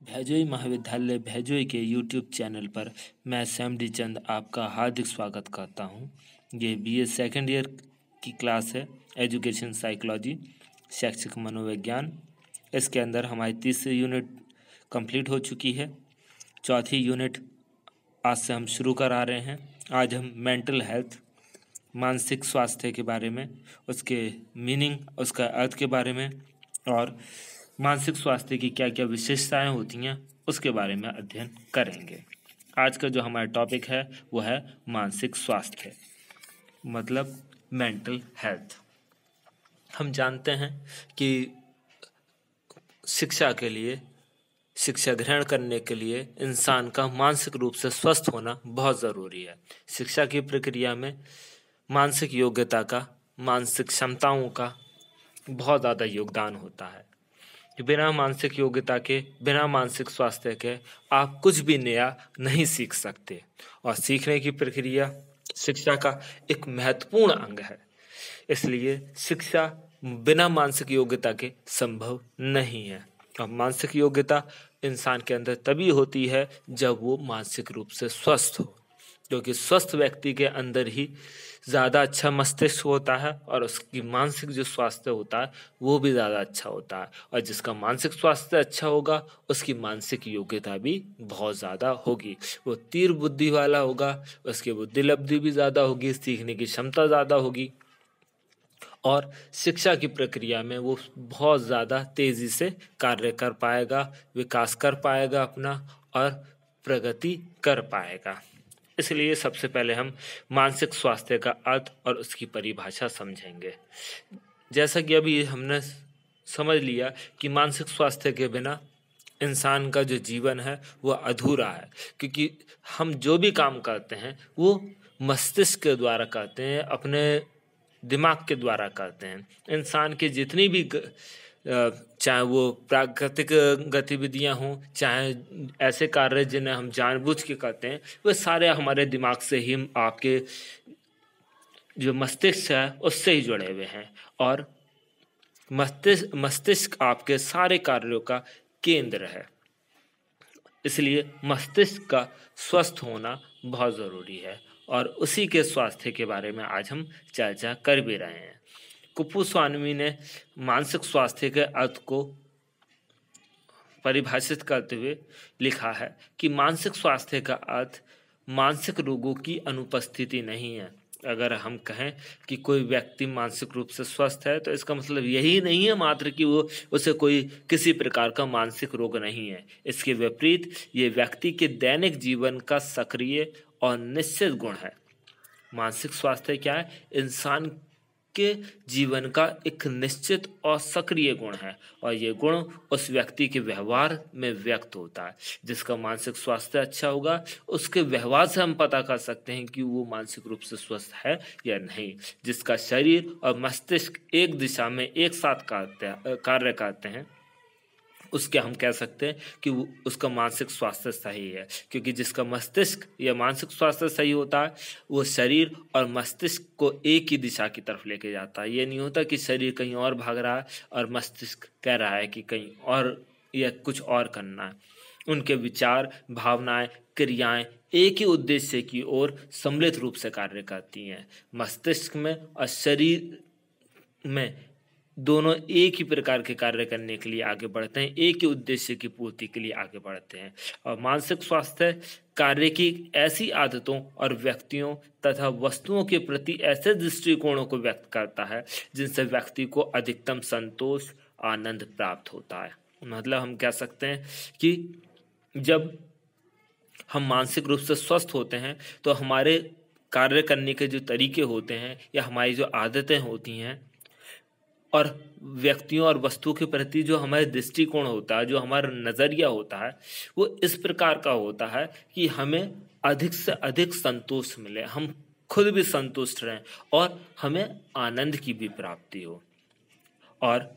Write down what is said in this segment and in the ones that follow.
भैजोई महाविद्यालय भैजोई के YouTube channel पर मैं सैम डी चंद आपका हार्दिक स्वागत करता हूं। ये बीए सेकेंड ईयर की क्लास है, एजुकेशन साइकोलॉजी, शैक्षिक मनोविज्ञान। इसके अंदर हमारी तीसरी यूनिट कंप्लीट हो चुकी है। चौथी यूनिट आज से हम शुरू करा रहे हैं। आज हम मेंटल हेल्थ, मानसिक स्वास्थ्य के बारे में, उसके मीनिंग, उसका अर्थ के बारे में और मानसिक स्वास्थ्य की क्या क्या विशेषताएं होती हैं उसके बारे में अध्ययन करेंगे। आज का जो हमारा टॉपिक है वो है मानसिक स्वास्थ्य, मतलब मेंटल हेल्थ। हम जानते हैं कि शिक्षा के लिए, शिक्षा ग्रहण करने के लिए इंसान का मानसिक रूप से स्वस्थ होना बहुत ज़रूरी है। शिक्षा की प्रक्रिया में मानसिक योग्यता का, मानसिक क्षमताओं का बहुत ज़्यादा योगदान होता है। बिना मानसिक योग्यता के, बिना मानसिक स्वास्थ्य के आप कुछ भी नया नहीं सीख सकते, और सीखने की प्रक्रिया शिक्षा का एक महत्वपूर्ण अंग है। इसलिए शिक्षा बिना मानसिक योग्यता के संभव नहीं है। और मानसिक योग्यता इंसान के अंदर तभी होती है जब वो मानसिक रूप से स्वस्थ हो, क्योंकि स्वस्थ व्यक्ति के अंदर ही ज़्यादा अच्छा मस्तिष्क होता है और उसकी मानसिक जो स्वास्थ्य होता है वो भी ज़्यादा अच्छा होता है। और जिसका मानसिक स्वास्थ्य अच्छा होगा उसकी मानसिक योग्यता भी बहुत ज़्यादा होगी। वो तीव्र बुद्धि वाला होगा, उसकी बुद्धि लब्धि भी ज़्यादा होगी, सीखने की क्षमता ज़्यादा होगी और शिक्षा की प्रक्रिया में वो बहुत ज़्यादा तेज़ी से कार्य कर पाएगा, विकास कर पाएगा अपना, और प्रगति कर पाएगा। इसलिए सबसे पहले हम मानसिक स्वास्थ्य का अर्थ और उसकी परिभाषा समझेंगे। जैसा कि अभी हमने समझ लिया कि मानसिक स्वास्थ्य के बिना इंसान का जो जीवन है वो अधूरा है, क्योंकि हम जो भी काम करते हैं वो मस्तिष्क के द्वारा करते हैं, अपने दिमाग के द्वारा करते हैं। इंसान की जितनी भी चाहे वो प्राकृतिक गतिविधियां हों, चाहे ऐसे कार्य जिन्हें हम जानबूझ के करते हैं, वे सारे हमारे दिमाग से ही, आपके जो मस्तिष्क है उससे ही जुड़े हुए हैं। और मस्तिष्क आपके सारे कार्यों का केंद्र है। इसलिए मस्तिष्क का स्वस्थ होना बहुत ज़रूरी है, और उसी के स्वास्थ्य के बारे में आज हम चर्चा कर भी रहे हैं। कुपुस्वामी ने मानसिक स्वास्थ्य के अर्थ को परिभाषित करते हुए लिखा है कि मानसिक स्वास्थ्य का अर्थ मानसिक रोगों की अनुपस्थिति नहीं है। अगर हम कहें कि कोई व्यक्ति मानसिक रूप से स्वस्थ है तो इसका मतलब यही नहीं है मात्र कि वो उसे कोई किसी प्रकार का मानसिक रोग नहीं है। इसके विपरीत ये व्यक्ति के दैनिक जीवन का सक्रिय और निश्चित गुण है। मानसिक स्वास्थ्य क्या है? इंसान के जीवन का एक निश्चित और सक्रिय गुण है, और ये गुण उस व्यक्ति के व्यवहार में व्यक्त होता है। जिसका मानसिक स्वास्थ्य अच्छा होगा उसके व्यवहार से हम पता कर सकते हैं कि वो मानसिक रूप से स्वस्थ है या नहीं। जिसका शरीर और मस्तिष्क एक दिशा में एक साथ कार्य करते हैं उसके हम कह सकते हैं कि वो उसका मानसिक स्वास्थ्य सही है, क्योंकि जिसका मस्तिष्क या मानसिक स्वास्थ्य सही होता है वो शरीर और मस्तिष्क को एक ही दिशा की तरफ लेके जाता है। ये नहीं होता कि शरीर कहीं और भाग रहा है और मस्तिष्क कह रहा है कि कहीं और या कुछ और करना है। उनके विचार, भावनाएं, क्रियाएं एक ही उद्देश्य की ओर सम्मिलित रूप से कार्य करती हैं। मस्तिष्क में और शरीर में दोनों एक ही प्रकार के कार्य करने के लिए आगे बढ़ते हैं, एक ही उद्देश्य की पूर्ति के लिए आगे बढ़ते हैं। और मानसिक स्वास्थ्य कार्य की ऐसी आदतों और व्यक्तियों तथा वस्तुओं के प्रति ऐसे दृष्टिकोणों को व्यक्त करता है जिनसे व्यक्ति को अधिकतम संतोष, आनंद प्राप्त होता है। मतलब हम कह सकते हैं कि जब हम मानसिक रूप से स्वस्थ होते हैं तो हमारे कार्य करने के जो तरीके होते हैं या हमारी जो आदतें होती हैं और व्यक्तियों और वस्तु के प्रति जो हमारे दृष्टिकोण होता है, जो हमारा नज़रिया होता है, वो इस प्रकार का होता है कि हमें अधिक से अधिक संतोष मिले, हम खुद भी संतुष्ट रहें और हमें आनंद की भी प्राप्ति हो। और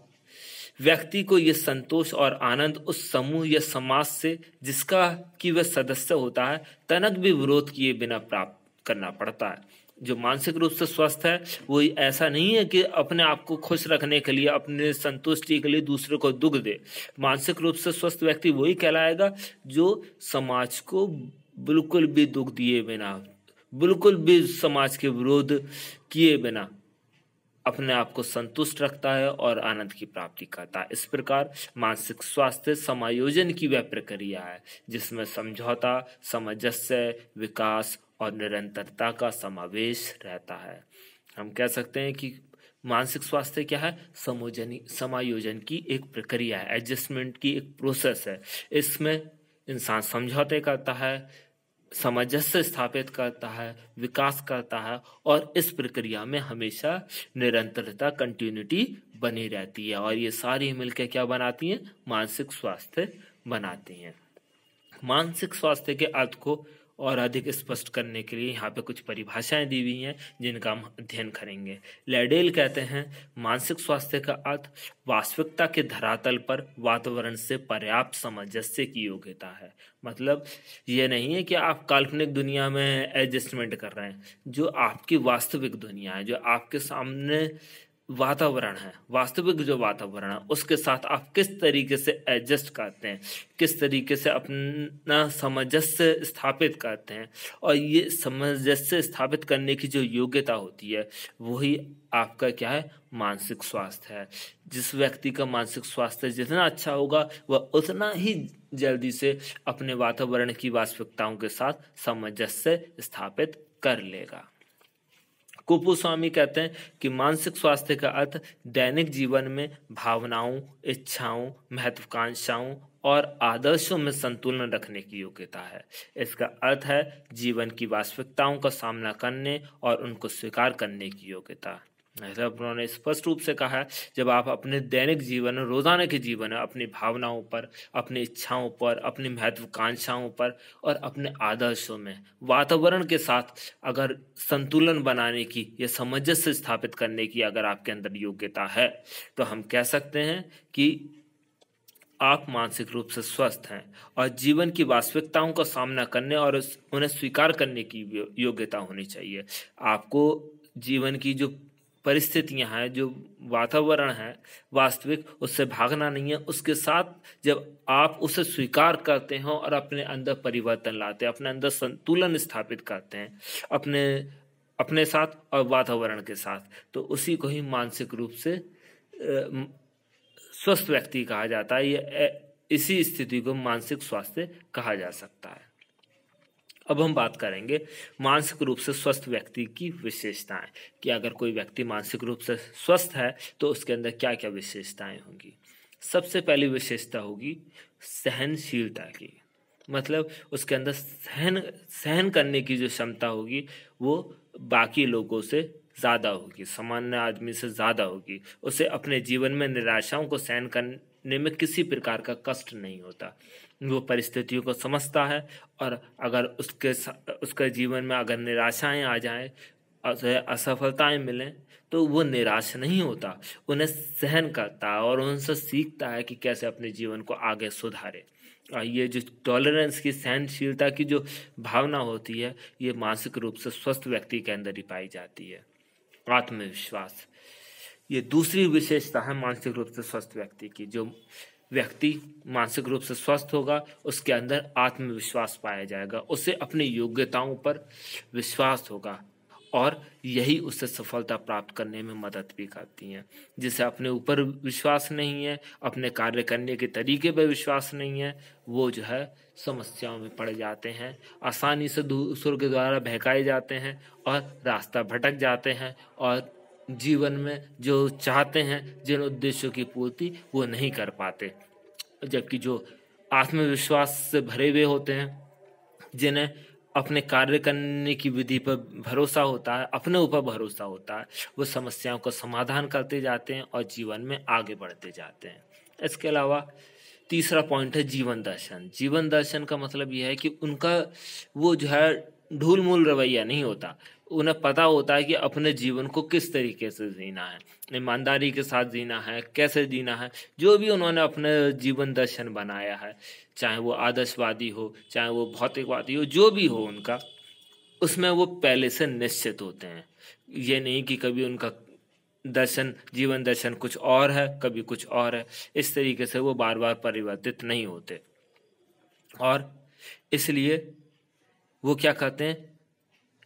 व्यक्ति को ये संतोष और आनंद उस समूह या समाज से जिसका कि वह सदस्य होता है तनक भी विरोध किए बिना प्राप्त करना पड़ता है। जो मानसिक रूप से स्वस्थ है वो ऐसा नहीं है कि अपने आप को खुश रखने के लिए, अपने संतुष्टि के लिए दूसरे को दुख दे। मानसिक रूप से स्वस्थ व्यक्ति वही कहलाएगा जो समाज को बिल्कुल भी दुख दिए बिना, बिल्कुल भी समाज के विरोध किए बिना अपने आप को संतुष्ट रखता है और आनंद की प्राप्ति करता है। इस प्रकार मानसिक स्वास्थ्य समायोजन की वह प्रक्रिया है जिसमें समझौता, सामंजस्य, विकास और निरंतरता का समावेश रहता है। हम कह सकते हैं कि मानसिक स्वास्थ्य क्या है? समायोजन की एक प्रक्रिया है, एडजस्टमेंट की एक प्रोसेस है। इसमें इंसान समझौते करता है, सामंजस्य स्थापित करता है, विकास करता है और इस प्रक्रिया में हमेशा निरंतरता, कंटिन्यूटी बनी रहती है और ये सारी मिलकर क्या बनाती हैं? मानसिक स्वास्थ्य बनाती हैं। मानसिक स्वास्थ्य के अर्थ को और अधिक स्पष्ट करने के लिए यहाँ पे कुछ परिभाषाएं दी हुई हैं जिनका हम अध्ययन करेंगे। लैडेल कहते हैं मानसिक स्वास्थ्य का अर्थ वास्तविकता के धरातल पर वातावरण से पर्याप्त सामंजस्य की योग्यता है। मतलब ये नहीं है कि आप काल्पनिक दुनिया में एडजस्टमेंट कर रहे हैं, जो आपकी वास्तविक दुनिया है, जो आपके सामने वातावरण है, वास्तविक जो वातावरण है उसके साथ आप किस तरीके से एडजस्ट करते हैं, किस तरीके से अपना सामंजस्य स्थापित करते हैं। और ये सामंजस्य स्थापित करने की जो योग्यता होती है वही आपका क्या है? मानसिक स्वास्थ्य है। जिस व्यक्ति का मानसिक स्वास्थ्य जितना अच्छा होगा वह उतना ही जल्दी से अपने वातावरण की वास्तविकताओं के साथ सामंजस्य स्थापित कर लेगा। कुपुस्वामी कहते हैं कि मानसिक स्वास्थ्य का अर्थ दैनिक जीवन में भावनाओं, इच्छाओं, महत्वाकांक्षाओं और आदर्शों में संतुलन रखने की योग्यता है। इसका अर्थ है जीवन की वास्तविकताओं का सामना करने और उनको स्वीकार करने की योग्यता। ऐसा उन्होंने स्पष्ट रूप से कहा है, जब आप अपने दैनिक जीवन, रोजाना के जीवन में अपनी भावनाओं पर, अपनी इच्छाओं पर, अपनी महत्वाकांक्षाओं पर और अपने आदर्शों में वातावरण के साथ अगर संतुलन बनाने की या सामंजस्य स्थापित करने की अगर आपके अंदर योग्यता है तो हम कह सकते हैं कि आप मानसिक रूप से स्वस्थ हैं और जीवन की वास्तविकताओं का सामना करने और उन्हें स्वीकार करने की योग्यता होनी चाहिए। आपको जीवन की जो परिस्थितियां हैं, जो वातावरण है वास्तविक, उससे भागना नहीं है। उसके साथ जब आप उसे स्वीकार करते हैं और अपने अंदर परिवर्तन लाते हैं, अपने अंदर संतुलन स्थापित करते हैं अपने साथ और वातावरण के साथ, तो उसी को ही मानसिक रूप से स्वस्थ व्यक्ति कहा जाता है। ये इसी स्थिति को मानसिक स्वास्थ्य कहा जा सकता है। अब हम बात करेंगे मानसिक रूप से स्वस्थ व्यक्ति की विशेषताएं, कि अगर कोई व्यक्ति मानसिक रूप से स्वस्थ है तो उसके अंदर क्या क्या विशेषताएं होंगी। सबसे पहली विशेषता होगी सहनशीलता की। मतलब उसके अंदर सहन करने की जो क्षमता होगी वो बाकी लोगों से ज़्यादा होगी, सामान्य आदमी से ज़्यादा होगी। उसे अपने जीवन में निराशाओं को सहन करने में किसी प्रकार का कष्ट नहीं होता। वो परिस्थितियों को समझता है और अगर उसके जीवन में अगर निराशाएं आ जाएं, असफलताएं मिलें, तो वो निराश नहीं होता, उन्हें सहन करता है और उनसे सीखता है कि कैसे अपने जीवन को आगे सुधारे। और ये जो टॉलरेंस की, सहनशीलता की जो भावना होती है, ये मानसिक रूप से स्वस्थ व्यक्ति के अंदर ही पाई जाती है। आत्मविश्वास, ये दूसरी विशेषता है मानसिक रूप से स्वस्थ व्यक्ति की। जो व्यक्ति मानसिक रूप से स्वस्थ होगा उसके अंदर आत्मविश्वास पाया जाएगा, उसे अपनी योग्यताओं पर विश्वास होगा और यही उससे सफलता प्राप्त करने में मदद भी करती हैं। जिसे अपने ऊपर विश्वास नहीं है, अपने कार्य करने के तरीके पर विश्वास नहीं है, वो जो है समस्याओं में पड़ जाते हैं, आसानी से दूसरों के द्वारा बहकाए जाते हैं और रास्ता भटक जाते हैं और जीवन में जो चाहते हैं, जिन उद्देश्यों की पूर्ति, वो नहीं कर पाते। जबकि जो आत्मविश्वास से भरे हुए होते हैं, जिन्हें अपने कार्य करने की विधि पर भरोसा होता है, अपने ऊपर भरोसा होता है, वो समस्याओं का समाधान करते जाते हैं और जीवन में आगे बढ़ते जाते हैं। इसके अलावा तीसरा पॉइंट है जीवन दर्शन। जीवन दर्शन का मतलब यह है कि उनका वो जो है ढूल मूल रवैया नहीं होता, उन्हें पता होता है कि अपने जीवन को किस तरीके से जीना है, ईमानदारी के साथ जीना है, कैसे जीना है। जो भी उन्होंने अपने जीवन दर्शन बनाया है, चाहे वो आदर्शवादी हो, चाहे वो भौतिकवादी हो, जो भी हो, उनका उसमें वो पहले से निश्चित होते हैं। ये नहीं कि कभी उनका दर्शन, जीवन दर्शन कुछ और है, कभी कुछ और है। इस तरीके से वो बार बार परिवर्तित नहीं होते। और इसलिए वो क्या करते हैं,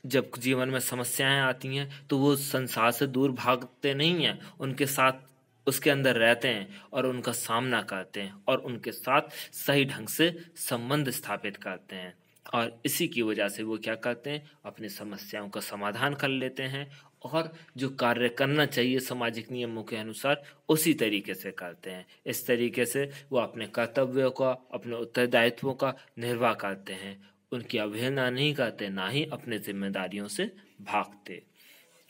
जब जीवन में समस्याएं आती हैं तो वो संसार से दूर भागते नहीं हैं, उनके साथ उसके अंदर रहते हैं और उनका सामना करते हैं और उनके साथ सही ढंग से संबंध स्थापित करते हैं। और इसी की वजह से वो क्या करते हैं, अपनी समस्याओं का समाधान कर लेते हैं और जो कार्य करना चाहिए सामाजिक नियमों के अनुसार उसी तरीके से करते हैं। इस तरीके से वो अपने कर्तव्यों का, अपने उत्तरदायित्वों का निर्वाह करते हैं। उनकी अवहेलना नहीं करते, ना ही अपने जिम्मेदारियों से भागते।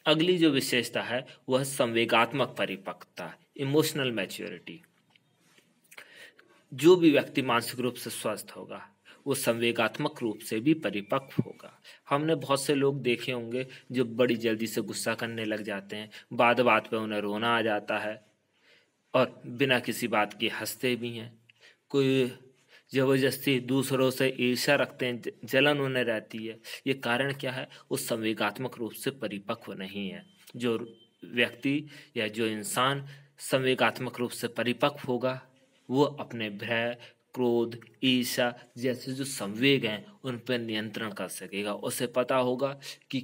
अगली जो विशेषता है वह संवेगात्मक परिपक्वता, इमोशनल मैच्योरिटी। जो भी व्यक्ति मानसिक रूप से स्वस्थ होगा वो संवेगात्मक रूप से भी परिपक्व होगा। हमने बहुत से लोग देखे होंगे जो बड़ी जल्दी से गुस्सा करने लग जाते हैं, बात बात पे उन्हें रोना आ जाता है और बिना किसी बात के हंसते भी हैं। कोई जबरदस्ती दूसरों से ईर्ष्या रखते हैं, जलन उन्हें रहती है। ये कारण क्या है, वो संवेगात्मक रूप से परिपक्व नहीं है। जो व्यक्ति या जो इंसान संवेगात्मक रूप से परिपक्व होगा वो अपने भय, क्रोध, ईर्ष्या जैसे जो संवेग हैं उन पर नियंत्रण कर सकेगा। उसे पता होगा कि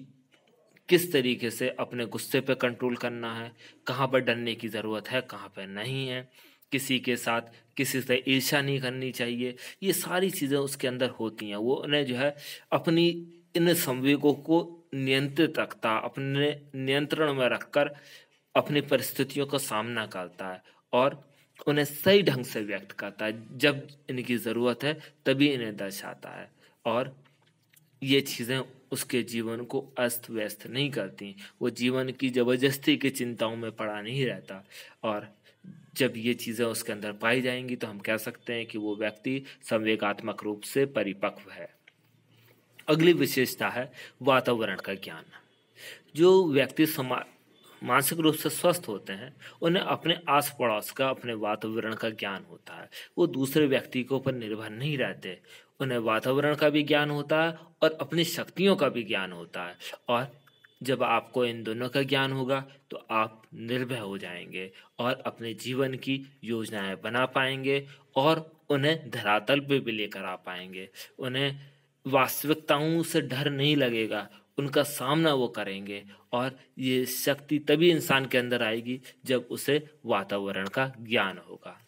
किस तरीके से अपने गुस्से पे कंट्रोल करना है, कहाँ पर डरने की ज़रूरत है, कहाँ पर नहीं है, किसी के साथ किसी से ईर्ष्या नहीं करनी चाहिए। ये सारी चीज़ें उसके अंदर होती हैं। वो उन्हें जो है अपनी इन संवेगों को नियंत्रित रखता, अपने नियंत्रण में रखकर अपनी परिस्थितियों का सामना करता है और उन्हें सही ढंग से व्यक्त करता है। जब इनकी ज़रूरत है तभी इन्हें दर्शाता है और ये चीज़ें उसके जीवन को अस्त व्यस्त नहीं करती। वो जीवन की ज़बरदस्ती की चिंताओं में पड़ा नहीं रहता और जब ये चीज़ें उसके अंदर पाई जाएंगी तो हम कह सकते हैं कि वो व्यक्ति संवेगात्मक रूप से परिपक्व है। अगली विशेषता है वातावरण का ज्ञान। जो व्यक्ति मानसिक रूप से स्वस्थ होते हैं उन्हें अपने आस पड़ोस का, अपने वातावरण का ज्ञान होता है। वो दूसरे व्यक्ति के ऊपर निर्भर नहीं रहते। उन्हें वातावरण का भी ज्ञान होता है और अपनी शक्तियों का भी ज्ञान होता है। और जब आपको इन दोनों का ज्ञान होगा तो आप निर्भय हो जाएंगे और अपने जीवन की योजनाएं बना पाएंगे और उन्हें धरातल पे भी लेकर आ पाएंगे। उन्हें वास्तविकताओं से डर नहीं लगेगा, उनका सामना वो करेंगे और ये शक्ति तभी इंसान के अंदर आएगी जब उसे वातावरण का ज्ञान होगा।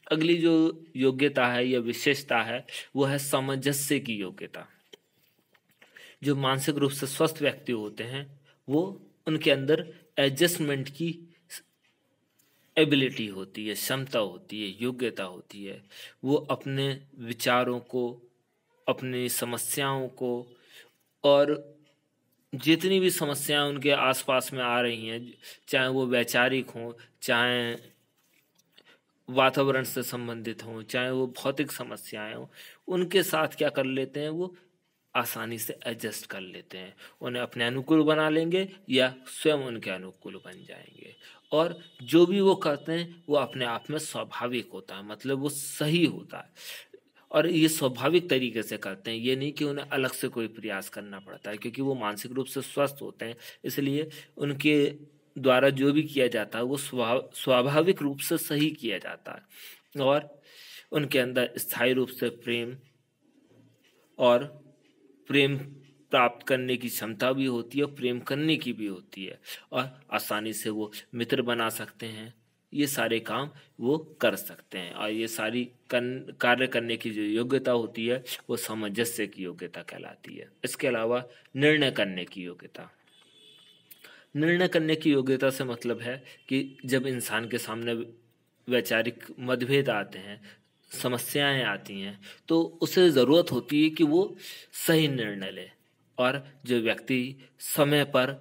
अगली जो योग्यता है या विशेषता है वो है सामंजस्य की योग्यता। जो मानसिक रूप से स्वस्थ व्यक्ति होते हैं वो उनके अंदर एडजस्टमेंट की एबिलिटी होती है, क्षमता होती है, योग्यता होती है। वो अपने विचारों को, अपनी समस्याओं को और जितनी भी समस्याएं उनके आसपास में आ रही हैं, चाहे वो वैचारिक हों, चाहे वातावरण से संबंधित हों, चाहे वो भौतिक समस्याएं हों, उनके साथ क्या कर लेते हैं, वो आसानी से एडजस्ट कर लेते हैं। उन्हें अपने अनुकूल बना लेंगे या स्वयं उनके अनुकूल बन जाएंगे। और जो भी वो करते हैं वो अपने आप में स्वाभाविक होता है, मतलब वो सही होता है और ये स्वाभाविक तरीके से करते हैं। ये नहीं कि उन्हें अलग से कोई प्रयास करना पड़ता है, क्योंकि वो मानसिक रूप से स्वस्थ होते हैं। इसलिए उनके द्वारा जो भी किया जाता है वो स्वाभाविक रूप से सही किया जाता है और उनके अंदर स्थायी रूप से प्रेम प्राप्त करने की क्षमता भी होती है और प्रेम करने की भी होती है और आसानी से वो मित्र बना सकते हैं। ये सारे काम वो कर सकते हैं और ये सारी कार्य करने की जो योग्यता होती है वो सामंजस्य की योग्यता कहलाती है। इसके अलावा निर्णय करने की योग्यता। निर्णय करने की योग्यता से मतलब है कि जब इंसान के सामने वैचारिक मतभेद आते हैं, समस्याएं आती हैं, तो उसे ज़रूरत होती है कि वो सही निर्णय ले और जो व्यक्ति समय पर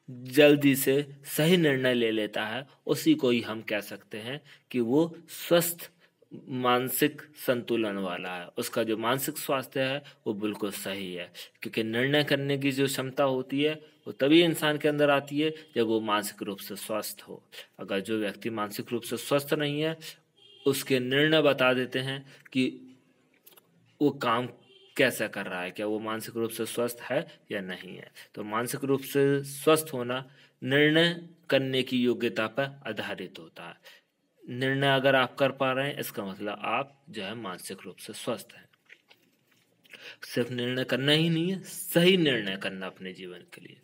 जल्दी से सही निर्णय ले लेता है उसी को ही हम कह सकते हैं कि वो स्वस्थ मानसिक संतुलन वाला है। उसका जो मानसिक स्वास्थ्य है वो बिल्कुल सही है, क्योंकि निर्णय करने की जो क्षमता होती है वो तभी इंसान के अंदर आती है जब वो मानसिक रूप से स्वस्थ हो। अगर जो व्यक्ति मानसिक रूप से स्वस्थ नहीं है उसके निर्णय बता देते हैं कि वो काम कैसा कर रहा है, क्या वो मानसिक रूप से स्वस्थ है या नहीं है। तो मानसिक रूप से स्वस्थ होना निर्णय करने की योग्यता पर आधारित होता है। निर्णय अगर आप कर पा रहे हैं, इसका मतलब आप जो है मानसिक रूप से स्वस्थ हैं। सिर्फ निर्णय करना ही नहीं है, सही निर्णय करना अपने जीवन के लिए,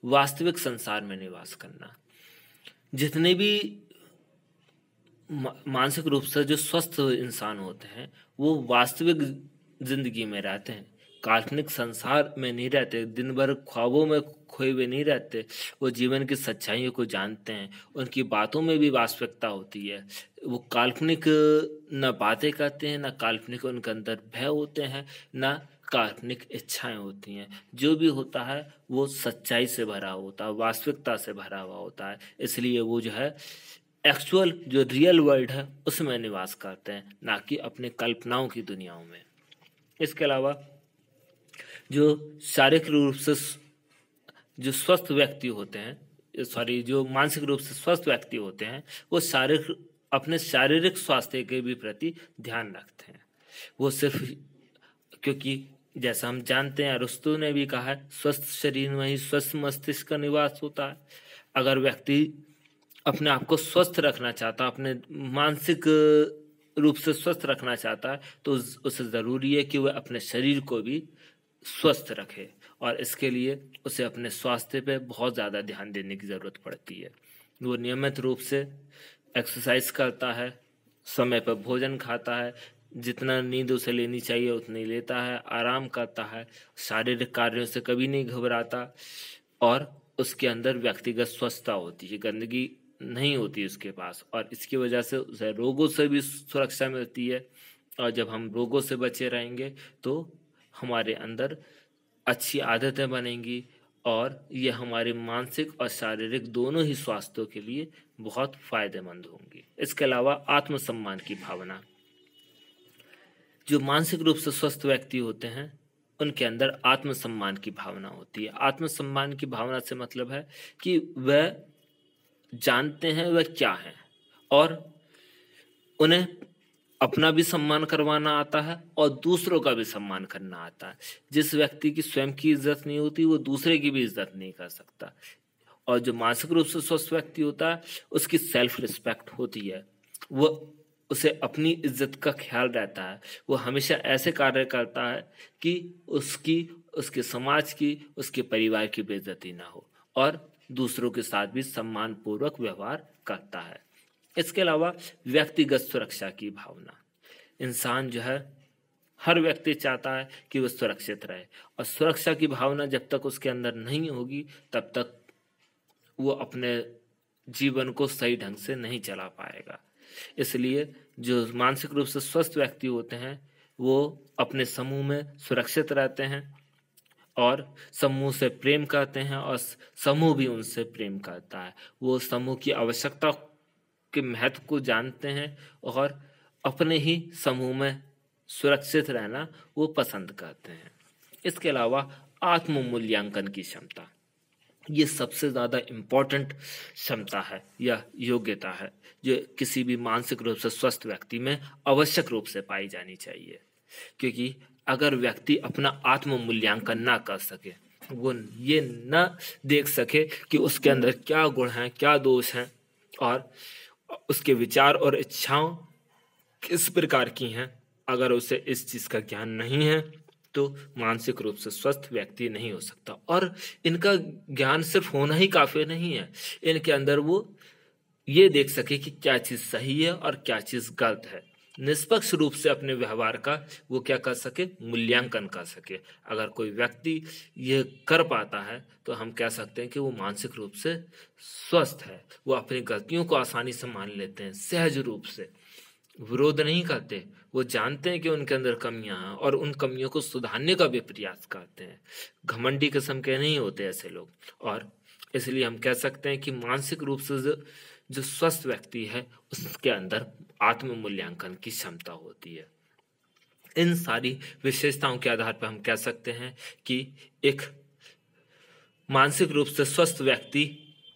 वास्तविक संसार में निवास करना। जितने भी मानसिक रूप से जो स्वस्थ इंसान होते हैं वो वास्तविक जिंदगी में रहते हैं, काल्पनिक संसार में नहीं रहते, दिन भर ख्वाबों में खोए हुए नहीं रहते। वो जीवन की सच्चाइयों को जानते हैं, उनकी बातों में भी वास्तविकता होती है। वो काल्पनिक न बातें करते हैं, न काल्पनिक उनके अंदर भय होते हैं, न काल्पनिक इच्छाएं होती हैं। जो भी होता है वो सच्चाई से भरा होता है, वास्तविकता से भरा हुआ होता है। इसलिए वो जो है एक्चुअल जो रियल वर्ल्ड है उसमें निवास करते हैं, ना कि अपने कल्पनाओं की दुनियाओं में। इसके अलावा जो शारीरिक रूप से जो स्वस्थ व्यक्ति होते हैं, जो मानसिक रूप से स्वस्थ व्यक्ति होते हैं, वो अपने शारीरिक स्वास्थ्य के भी प्रति ध्यान रखते हैं। वो सिर्फ, क्योंकि जैसा हम जानते हैं, अरस्तु ने भी कहा है, स्वस्थ शरीर में ही स्वस्थ मस्तिष्क का निवास होता है। अगर व्यक्ति अपने आप को स्वस्थ रखना चाहता, अपने मानसिक रूप से स्वस्थ रखना चाहता है, तो उसे ज़रूरी है कि वह अपने शरीर को भी स्वस्थ रखे, और इसके लिए उसे अपने स्वास्थ्य पे बहुत ज़्यादा ध्यान देने की ज़रूरत पड़ती है। वो नियमित रूप से एक्सरसाइज करता है, समय पर भोजन खाता है, जितना नींद उसे लेनी चाहिए उतनी लेता है, आराम करता है, शारीरिक कार्यों से कभी नहीं घबराता, और उसके अंदर व्यक्तिगत स्वच्छता होती है, गंदगी नहीं होती उसके पास, और इसकी वजह से उसे रोगों से भी सुरक्षा मिलती है। और जब हम रोगों से बचे रहेंगे तो हमारे अंदर अच्छी आदतें बनेंगी, और ये हमारे मानसिक और शारीरिक दोनों ही स्वास्थ्य के लिए बहुत फायदेमंद होंगी। इसके अलावा आत्मसम्मान की भावना, जो मानसिक रूप से स्वस्थ व्यक्ति होते हैं उनके अंदर आत्मसम्मान की भावना होती है। आत्मसम्मान की भावना से मतलब है कि वह जानते हैं वह क्या है, और उन्हें अपना भी सम्मान करवाना आता है और दूसरों का भी सम्मान करना आता है। जिस व्यक्ति की स्वयं की इज्जत नहीं होती वो दूसरे की भी इज्जत नहीं कर सकता। और जो मानसिक रूप से स्वस्थ व्यक्ति होता है उसकी सेल्फ रिस्पेक्ट होती है, वो उसे अपनी इज्जत का ख्याल रहता है। वो हमेशा ऐसे कार्य करता है कि उसके समाज की, उसके परिवार की बेइज्जती ना हो, और दूसरों के साथ भी सम्मान पूर्वक व्यवहार करता है। इसके अलावा व्यक्तिगत सुरक्षा की भावना, इंसान जो है, हर व्यक्ति चाहता है कि वह सुरक्षित रहे, और सुरक्षा की भावना जब तक उसके अंदर नहीं होगी तब तक वो अपने जीवन को सही ढंग से नहीं चला पाएगा। इसलिए जो मानसिक रूप से स्वस्थ व्यक्ति होते हैं वो अपने समूह में सुरक्षित रहते हैं, और समूह से प्रेम करते हैं, और समूह भी उनसे प्रेम करता है। वो समूह की आवश्यकता के महत्व को जानते हैं, और अपने ही समूह में सुरक्षित रहना वो पसंद करते हैं। इसके अलावा आत्म मूल्यांकन की क्षमता, ये सबसे ज़्यादा इम्पोर्टेंट क्षमता है या योग्यता है जो किसी भी मानसिक रूप से स्वस्थ व्यक्ति में आवश्यक रूप से पाई जानी चाहिए। क्योंकि अगर व्यक्ति अपना आत्म मूल्यांकन ना कर सके, वो ये न देख सके कि उसके अंदर क्या गुण हैं, क्या दोष हैं, और उसके विचार और इच्छाओं किस प्रकार की हैं, अगर उसे इस चीज़ का ज्ञान नहीं है तो मानसिक रूप से स्वस्थ व्यक्ति नहीं हो सकता। और इनका ज्ञान सिर्फ होना ही काफ़ी नहीं है, इनके अंदर वो ये देख सके कि क्या चीज़ सही है और क्या चीज़ गलत है, निष्पक्ष रूप से अपने व्यवहार का वो क्या कर सके, मूल्यांकन कर सके। अगर कोई व्यक्ति ये कर पाता है तो हम कह सकते हैं कि वो मानसिक रूप से स्वस्थ है। वो अपनी गलतियों को आसानी से मान लेते हैं, सहज रूप से विरोध नहीं करते, वो जानते हैं कि उनके अंदर कमियां हैं और उन कमियों को सुधारने का भी प्रयास करते हैं। घमंडी किस्म के नहीं होते ऐसे लोग, और इसलिए हम कह सकते हैं कि मानसिक रूप से जो स्वस्थ व्यक्ति है उसके अंदर आत्म मूल्यांकन की क्षमता होती है। इन सारी विशेषताओं के आधार पर हम कह सकते हैं कि एक मानसिक रूप से स्वस्थ व्यक्ति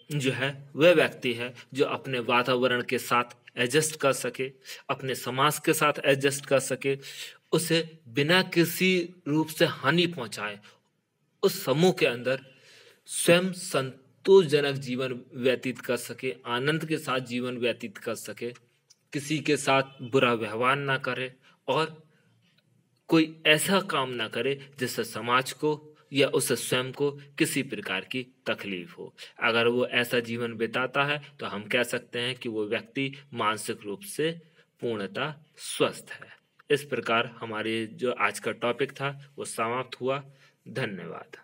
जो है वह व्यक्ति है जो अपने वातावरण के साथ एडजस्ट कर सके, अपने समाज के साथ एडजस्ट कर सके, उसे बिना किसी रूप से हानि पहुंचाए उस समूह के अंदर स्वयं संतोषजनक जीवन व्यतीत कर सके, आनंद के साथ जीवन व्यतीत कर सके, किसी के साथ बुरा व्यवहार ना करे और कोई ऐसा काम ना करे जिससे समाज को या उसे स्वयं को किसी प्रकार की तकलीफ हो। अगर वो ऐसा जीवन बिताता है तो हम कह सकते हैं कि वो व्यक्ति मानसिक रूप से पूर्णतः स्वस्थ है। इस प्रकार हमारे जो आज का टॉपिक था वो समाप्त हुआ। धन्यवाद।